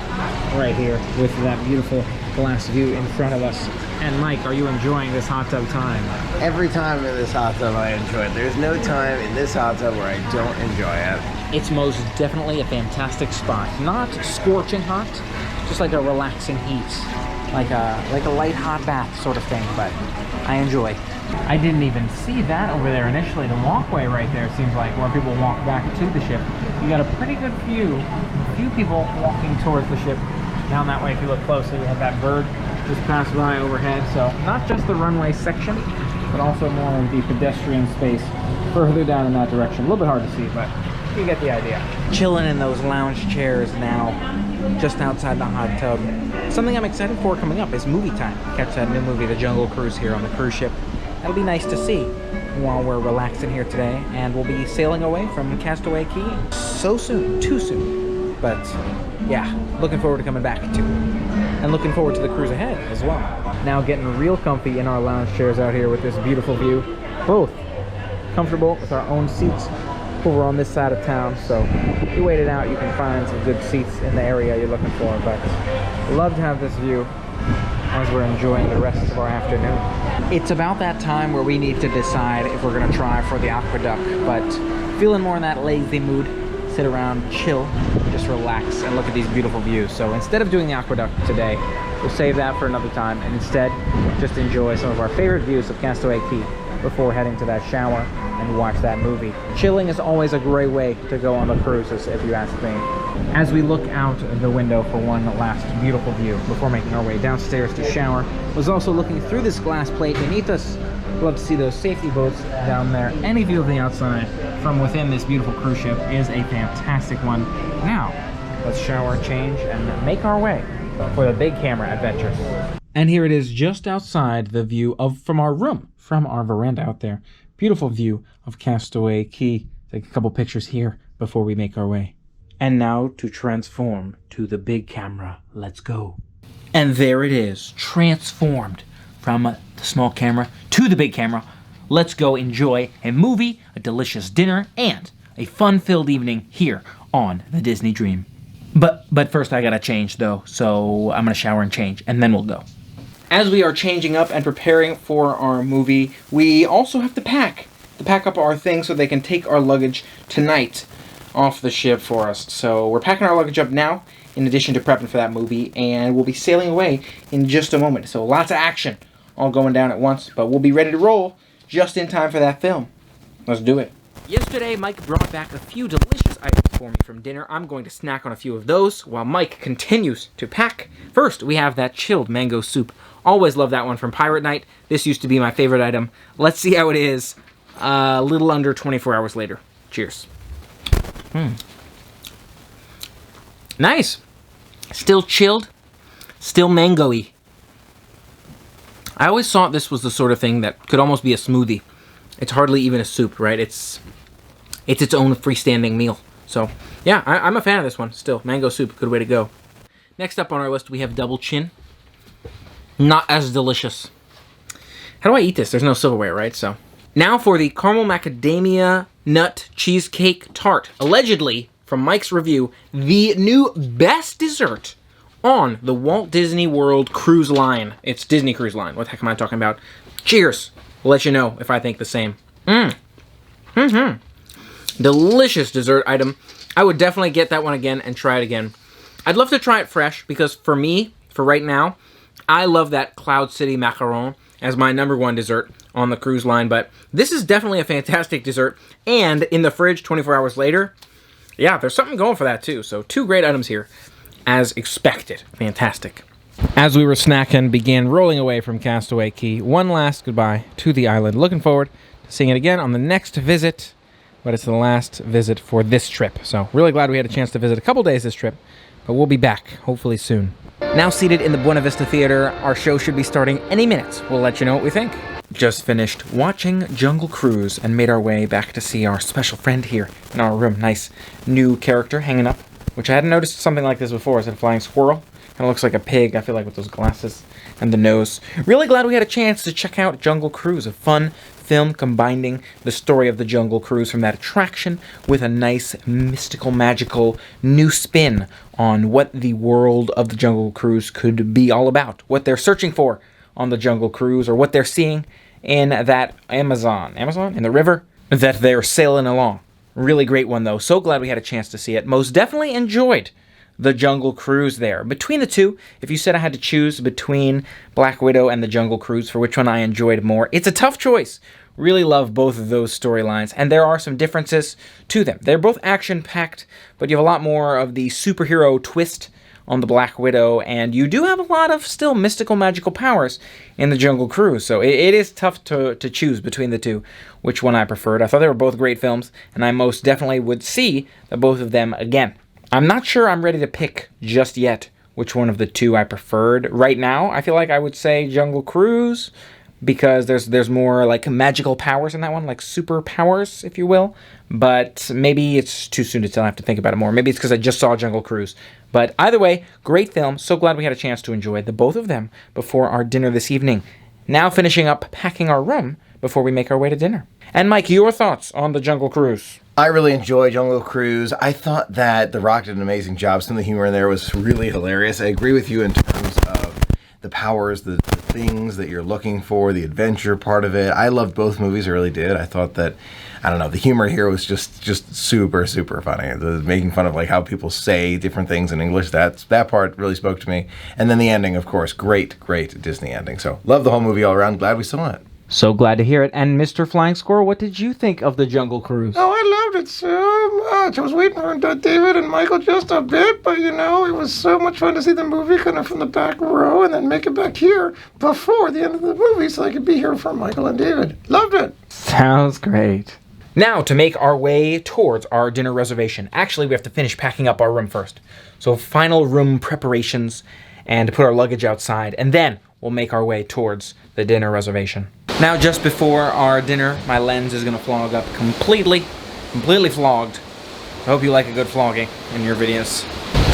right here with that beautiful glass view in front of us. And Mike, are you enjoying this hot tub time? Every time in this hot tub I enjoy it. There's no time in this hot tub where I don't enjoy it. It's most definitely a fantastic spot. Not scorching hot, just like a relaxing heat. Like a light hot bath sort of thing, but I enjoy. I didn't even see that over there initially. The walkway right there seems like where people walk back to the ship. You got a pretty good view. A few people walking towards the ship. Down that way, if you look closely, we have that bird just passed by overhead. So not just the runway section, but also more of the pedestrian space further down in that direction. A little bit hard to see, but you get the idea. Chilling in those lounge chairs now, just outside the hot tub. Something I'm excited for coming up is movie time. Catch that new movie, The Jungle Cruise, here on the cruise ship. That'll be nice to see while we're relaxing here today, and we'll be sailing away from Castaway Cay so soon, too soon. But yeah, looking forward to coming back too. And looking forward to the cruise ahead as well. Now getting real comfy in our lounge chairs out here with this beautiful view. Both comfortable with our own seats over on this side of town, so if you wait it out, you can find some good seats in the area you're looking for. But love to have this view as we're enjoying the rest of our afternoon. It's about that time where we need to decide if we're going to try for the aqueduct, but feeling more in that lazy mood, sit around, chill, just relax and look at these beautiful views. So instead of doing the aqueduct today, we'll save that for another time and instead just enjoy some of our favorite views of Castaway Cay before heading to that shower and watch that movie. Chilling is always a great way to go on the cruises, if you ask me. As we look out the window for one last beautiful view before making our way downstairs to shower, was also looking through this glass plate beneath us. Love to see those safety boats down there. Any view of the outside from within this beautiful cruise ship is a fantastic one. Now, let's shower, change, and make our way for the big camera adventures. And here it is just outside the view from our room, from our veranda out there. Beautiful view of Castaway Cay. Take a couple pictures here before we make our way. And now to transform to the big camera. Let's go. And there it is, transformed from the small camera to the big camera. Let's go enjoy a movie, a delicious dinner, and a fun-filled evening here on the Disney Dream. But first I gotta change though, so I'm gonna shower and change, and then we'll go. As we are changing up and preparing for our movie, we also have to pack up our things so they can take our luggage tonight off the ship for us. So we're packing our luggage up now, in addition to prepping for that movie, and we'll be sailing away in just a moment. So lots of action all going down at once, but we'll be ready to roll just in time for that film. Let's do it. Yesterday, Mike brought back a few delicious items for me from dinner. I'm going to snack on a few of those while Mike continues to pack. First, we have that chilled mango soup. Always love that one from Pirate Night. This used to be my favorite item. Let's see how it is a little under 24 hours later. Cheers. Nice. Still chilled. Still mango-y. I always thought this was the sort of thing that could almost be a smoothie. It's hardly even a soup, right? It's its own freestanding meal. So, yeah, I'm a fan of this one still. Mango soup, good way to go. Next up on our list, we have double chin. Not as delicious. How do I eat this? There's no silverware, right? So, now for the caramel macadamia nut cheesecake tart. Allegedly, from Mike's review, the new best dessert on the Walt Disney World Cruise Line. It's Disney Cruise Line. What the heck am I talking about? Cheers. We'll let you know if I think the same. Delicious dessert item. I would definitely get that one again and try it again. I'd love to try it fresh because for me, for right now, I love that Cloud City macaron as my #1 dessert on the cruise line, but this is definitely a fantastic dessert, and in the fridge 24 hours later, yeah, there's something going for that too. So 2 great items here, as expected. Fantastic. As we were snacking, began rolling away from Castaway Cay. One last goodbye to the island. Looking forward to seeing it again on the next visit, but it's the last visit for this trip. So really glad we had a chance to visit a couple days this trip, but we'll be back hopefully soon. Now seated in the Buena Vista Theater, our show should be starting any minute. We'll let you know what we think. Just finished watching Jungle Cruise and made our way back to see our special friend here in our room. Nice new character hanging up, which I hadn't noticed something like this before. Is it a flying squirrel? Kind of looks like a pig, I feel like, with those glasses and the nose. Really glad we had a chance to check out Jungle Cruise, a fun film combining the story of the Jungle Cruise from that attraction with a nice, mystical, magical new spin on what the world of the Jungle Cruise could be all about, what they're searching for on the Jungle Cruise, or what they're seeing in that Amazon, in the river that they're sailing along. Really great one, though. So glad we had a chance to see it. Most definitely enjoyed the Jungle Cruise there. Between the two, if you said I had to choose between Black Widow and the Jungle Cruise for which one I enjoyed more, it's a tough choice. Really love both of those storylines, and there are some differences to them. They're both action-packed, but you have a lot more of the superhero twist on the Black Widow, and you do have a lot of still mystical, magical powers in the Jungle Cruise, so it is tough to choose between the two, which one I preferred. I thought they were both great films, and I most definitely would see the both of them again. I'm not sure I'm ready to pick just yet which one of the two I preferred. Right now, I feel like I would say Jungle Cruise, because there's more like magical powers in that one, like superpowers, if you will. But maybe it's too soon to tell. I have to think about it more. Maybe it's because I just saw Jungle Cruise. But either way, great film. So glad we had a chance to enjoy the both of them before our dinner this evening. Now finishing up packing our room before we make our way to dinner. And Mike, your thoughts on the Jungle Cruise? I really enjoyed Jungle Cruise. I thought that The Rock did an amazing job. Some of the humor in there was really hilarious. I agree with you in terms of the powers, the things that you're looking for, the adventure part of it. I loved both movies, I really did. I thought that, I don't know, the humor here was just super, super funny. The making fun of like how people say different things in English, that part really spoke to me. And then the ending, of course, great Disney ending. So love the whole movie all around. Glad we saw it. So glad to hear it. And Mr. Flying Squirrel, what did you think of the Jungle Cruise? Oh, I loved it so much. I was waiting for David and Michael just a bit, but you know, it was so much fun to see the movie kind of from the back row and then make it back here before the end of the movie so I could be here for Michael and David. Loved it. Sounds great. Now to make our way towards our dinner reservation. Actually, we have to finish packing up our room first. So final room preparations and put our luggage outside, and then we'll make our way towards the dinner reservation. Now, just before our dinner, my lens is going to flog up completely flogged. I hope you like a good flogging in your videos.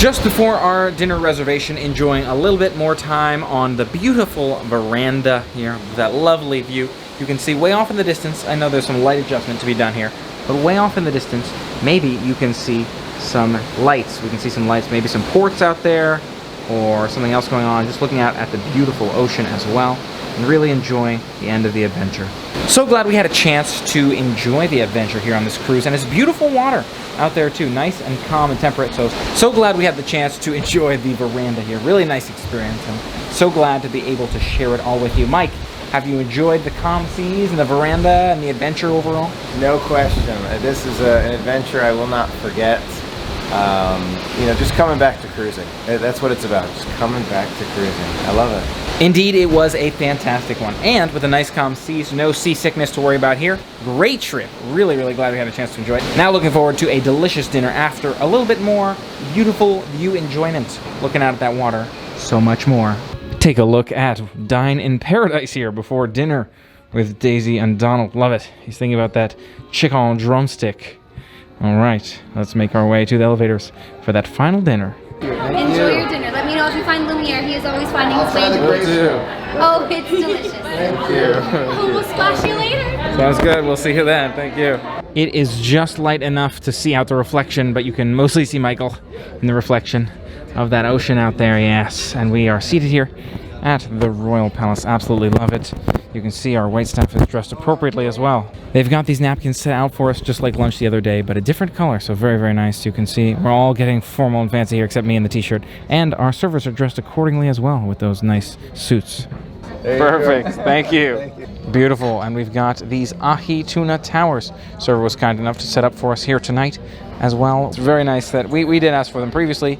Just before our dinner reservation, enjoying a little bit more time on the beautiful veranda here, that lovely view. You can see way off in the distance, I know there's some light adjustment to be done here, but way off in the distance, maybe you can see some lights. We can see some lights, maybe some ports out there, or something else going on. Just looking out at the beautiful ocean as well, and really enjoying the end of the adventure. So glad we had a chance to enjoy the adventure here on this cruise, and it's beautiful water out there too, nice and calm and temperate. So glad we had the chance to enjoy the veranda here. Really nice experience, and so glad to be able to share it all with you. Mike, have you enjoyed the calm seas and the veranda and the adventure overall? No question. This is an adventure I will not forget. You know, just coming back to cruising. That's what it's about, just coming back to cruising. I love it. Indeed, it was a fantastic one. And with the nice calm seas, no seasickness to worry about here. Great trip. Really, really glad we had a chance to enjoy it. Now looking forward to a delicious dinner after a little bit more beautiful view enjoyment. Looking out at that water, so much more. Take a look at Dine in Paradise here before dinner with Daisy and Donald. Love it. He's thinking about that chicken drumstick. All right, let's make our way to the elevators for that final dinner. Enjoy your dinner. Let me know if you find Lumiere. He is always finding his way to Oh, it's delicious. Thank you. We'll splash you later. Sounds good. We'll see you then. Thank you. It is just light enough to see out the reflection, but you can mostly see Michael in the reflection of that ocean out there, yes. And we are seated here at the Royal Palace. Absolutely love it. You can see our waitstaff is dressed appropriately as well. They've got these napkins set out for us just like lunch the other day, but a different color, so very, very nice. You can see we're all getting formal and fancy here except me in the t-shirt. And our servers are dressed accordingly as well with those nice suits. Perfect. Thank you. Thank you. Beautiful. And we've got these ahi tuna towers. Server was kind enough to set up for us here tonight as well. It's very nice that we did ask for them previously,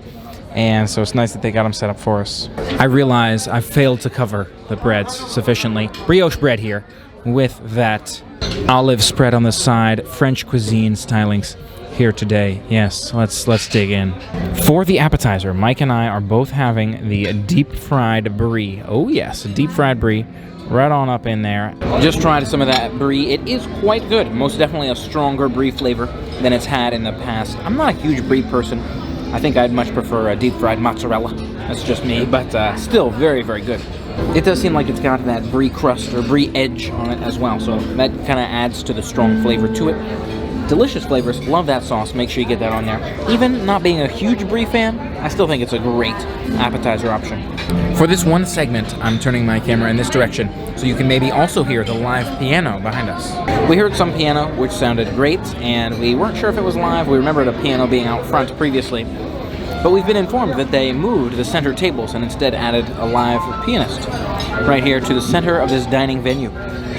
and so it's nice that they got them set up for us. I realize I've failed to cover the breads sufficiently. Brioche bread here with that olive spread on the side, French cuisine stylings here today. Yes, let's dig in. For the appetizer, Mike and I are both having the deep fried Brie. Oh yes, deep fried Brie. Right on up in there. Just tried some of that Brie. It is quite good. Most definitely a stronger Brie flavor than it's had in the past. I'm not a huge Brie person. I think I'd much prefer a deep fried mozzarella. That's just me, but still very, very good. It does seem like it's got that Brie crust or Brie edge on it as well, so that kind of adds to the strong flavor to it. Delicious flavors. Love that sauce. Make sure you get that on there. Even not being a huge Brie fan, I still think it's a great appetizer option. For this one segment, I'm turning my camera in this direction so you can maybe also hear the live piano behind us. We heard some piano, which sounded great, and we weren't sure if it was live. We remembered a piano being out front previously, but we've been informed that they moved the center tables and instead added a live pianist right here to the center of this dining venue.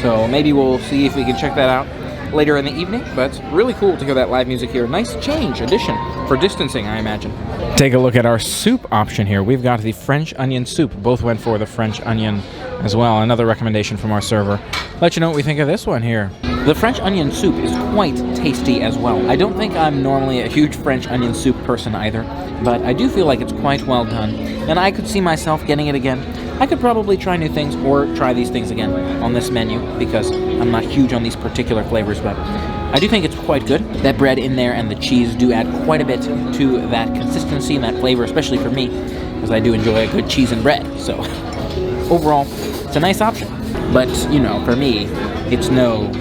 So maybe we'll see if we can check that out later in the evening, but really cool to hear that live music here. Nice change, addition for distancing, I imagine. Take a look at our soup option here. We've got the French onion soup. Both went for the French onion as well. Another recommendation from our server. Let you know what we think of this one here. The French onion soup is quite tasty as well. I don't think I'm normally a huge French onion soup person either, but I do feel like it's quite well done, and I could see myself getting it again. I could probably try new things or try these things again on this menu because I'm not huge on these particular flavors, but I do think it's quite good. That bread in there and the cheese do add quite a bit to that consistency and that flavor, especially for me, because I do enjoy a good cheese and bread. So overall, it's a nice option. But, you know, for me, it's no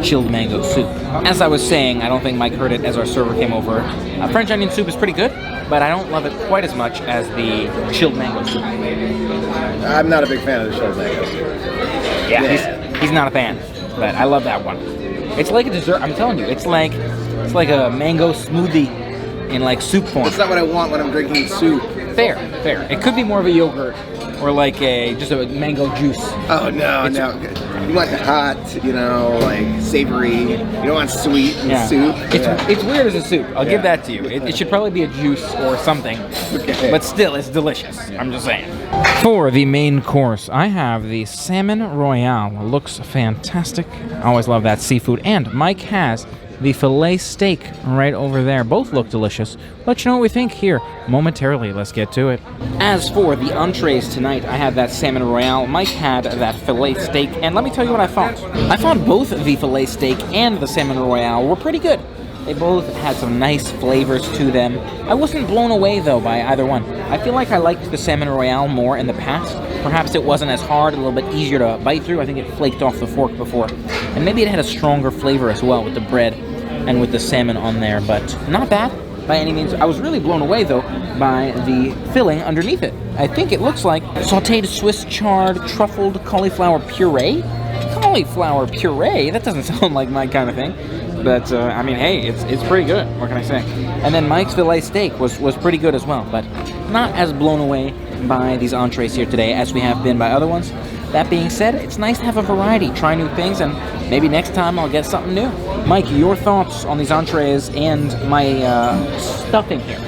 chilled mango soup. As I was saying, I don't think Mike heard it as our server came over. French onion soup is pretty good, but I don't love it quite as much as the chilled mango soup. I'm not a big fan of the chilled mango soup. Yeah, he's not a fan, but I love that one. It's like a dessert. I'm telling you, it's like a mango smoothie in like soup form. It's not what I want when I'm drinking soup. Fair. It could be more of a yogurt or like just a mango juice. Oh no. You want hot, you know, like savory. You don't want sweet in soup. It's weird as a soup. I'll give that to you. It should probably be a juice or something. Okay. But still, it's delicious. Yeah. I'm just saying. For the main course, I have the Salmon Royale. It looks fantastic. I always love that seafood. And Mike has the filet steak right over there. Both look delicious. Let you know what we think here momentarily. Let's get to it. As for the entrees tonight, I had that Salmon Royale. Mike had that filet steak, and let me tell you what I thought. I thought both the filet steak and the Salmon Royale were pretty good. They both had some nice flavors to them. I wasn't blown away, though, by either one. I feel like I liked the Salmon Royale more in the past. Perhaps it wasn't as hard, a little bit easier to bite through. I think it flaked off the fork before. And maybe it had a stronger flavor as well with the bread and with the salmon on there, but not bad by any means. I was really blown away, though, by the filling underneath it. I think it looks like sauteed Swiss chard truffled cauliflower puree. Cauliflower puree? That doesn't sound like my kind of thing. But, I mean, hey, it's pretty good. What can I say? And then Mike's filet steak was pretty good as well, but not as blown away by these entrees here today as we have been by other ones. That being said, it's nice to have a variety, try new things, and maybe next time I'll get something new. Mike, your thoughts on these entrees and my stuffing here?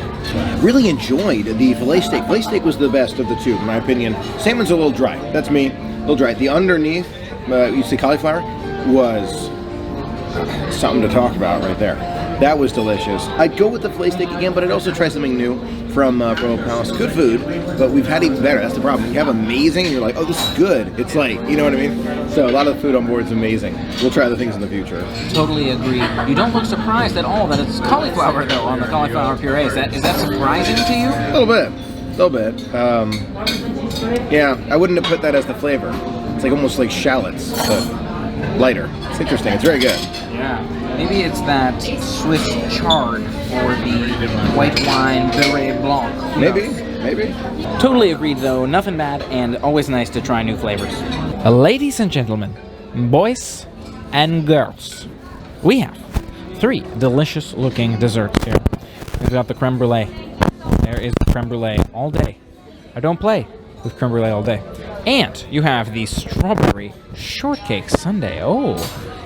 Really enjoyed the filet steak. Filet steak was the best of the two, in my opinion. Salmon's a little dry. That's me. A little dry. The underneath, you see cauliflower, was something to talk about right there. That was delicious. I'd go with the filet steak again, but I'd also try something new from Palace. Good food, but we've had even better. That's the problem. You have amazing, and you're like, oh, this is good. It's like, you know what I mean? So a lot of the food on board is amazing. We'll try other things in the future. Totally agree. You don't look surprised at all that it's cauliflower, though, on the cauliflower puree. Is that surprising to you? A little bit. A little bit. Yeah, I wouldn't have put that as the flavor. It's like almost like shallots, but lighter. It's interesting. It's very good. Yeah. Maybe it's that Swiss chard or the white wine Beret Blanc. Maybe. Totally agreed, though. Nothing bad, and always nice to try new flavors. Ladies and gentlemen, boys and girls, we have 3 delicious-looking desserts here. We've got the creme brulee. There is the creme brulee all day. I don't play with creme brulee all day. And you have the strawberry shortcake sundae. Oh,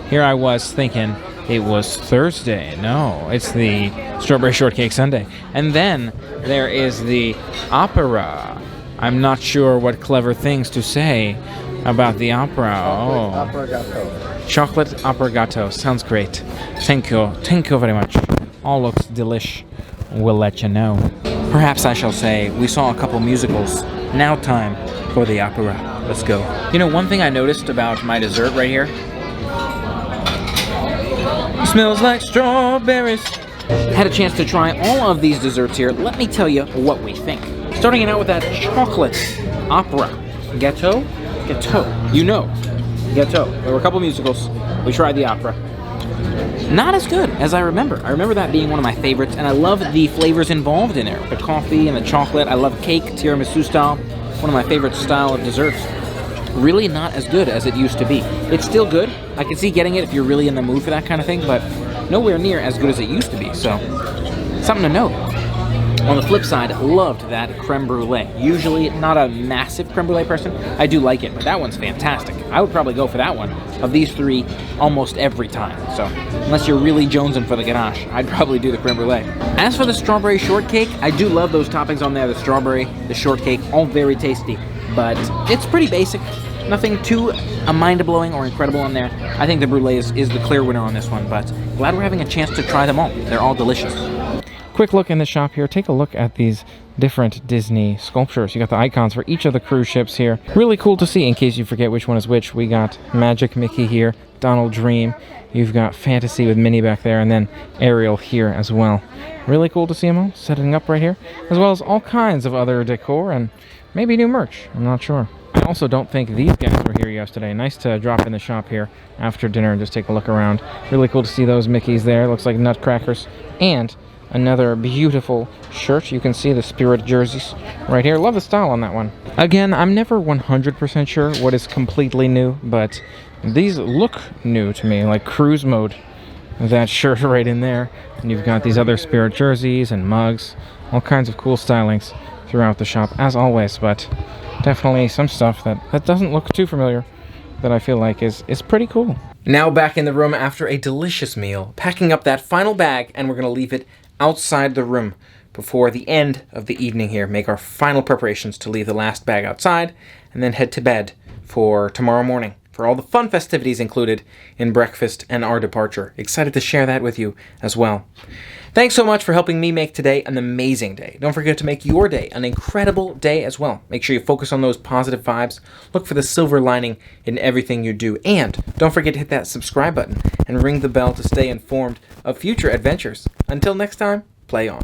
here I was thinking it was Thursday. No, it's the strawberry shortcake sundae. And then there is the opera. I'm not sure what clever things to say about the opera. Opera gâteau. Chocolate opera gâteau. Sounds great. Thank you. Thank you very much. All looks delish. We'll let you know. Perhaps I shall say we saw a couple musicals. Now time for the opera. Let's go. You know, one thing I noticed about my dessert right here. Smells like strawberries. Had a chance to try all of these desserts here. Let me tell you what we think. Starting it out with that chocolate opera. Gâteau? Gâteau. You know. Gâteau. There were a couple musicals. We tried the opera. Not as good as I remember. I remember that being one of my favorites, and I love the flavors involved in there. The coffee and the chocolate. I love cake, tiramisu style. One of my favorite style of desserts. Really not as good as it used to be. It's still good. I can see getting it if you're really in the mood for that kind of thing, but nowhere near as good as it used to be, so something to note. On the flip side, loved that creme brulee. Usually not a massive creme brulee person. I do like it, but that one's fantastic. I would probably go for that one of these 3 almost every time. So unless you're really jonesing for the ganache, I'd probably do the creme brulee. As for the strawberry shortcake, I do love those toppings on there. The strawberry, the shortcake, all very tasty, but it's pretty basic. Nothing too mind-blowing or incredible on there. I think the brulee is the clear winner on this one, but glad we're having a chance to try them all. They're all delicious. Quick look in the shop here. Take a look at these different Disney sculptures. You got the icons for each of the cruise ships here. Really cool to see in case you forget which one is which. We got Magic Mickey here, Donald Dream. You've got Fantasy with Minnie back there, and then Ariel here as well. Really cool to see them all setting up right here, as well as all kinds of other decor and maybe new merch. I'm not sure. I also don't think these guys were here yesterday. Nice to drop in the shop here after dinner and just take a look around. Really cool to see those Mickeys there. Looks like nutcrackers. And another beautiful shirt. You can see the Spirit jerseys right here. Love the style on that one. Again, I'm never 100% sure what is completely new, but these look new to me, like cruise mode. That shirt right in there. And you've got these other Spirit jerseys and mugs. All kinds of cool stylings throughout the shop, as always, but definitely some stuff that doesn't look too familiar that I feel like is pretty cool. Now back in the room after a delicious meal, packing up that final bag, and we're going to leave it outside the room before the end of the evening here. Make our final preparations to leave the last bag outside, and then head to bed for tomorrow morning for all the fun festivities included in breakfast and our departure. Excited to share that with you as well. Thanks so much for helping me make today an amazing day. Don't forget to make your day an incredible day as well. Make sure you focus on those positive vibes. Look for the silver lining in everything you do. And don't forget to hit that subscribe button and ring the bell to stay informed of future adventures. Until next time, play on.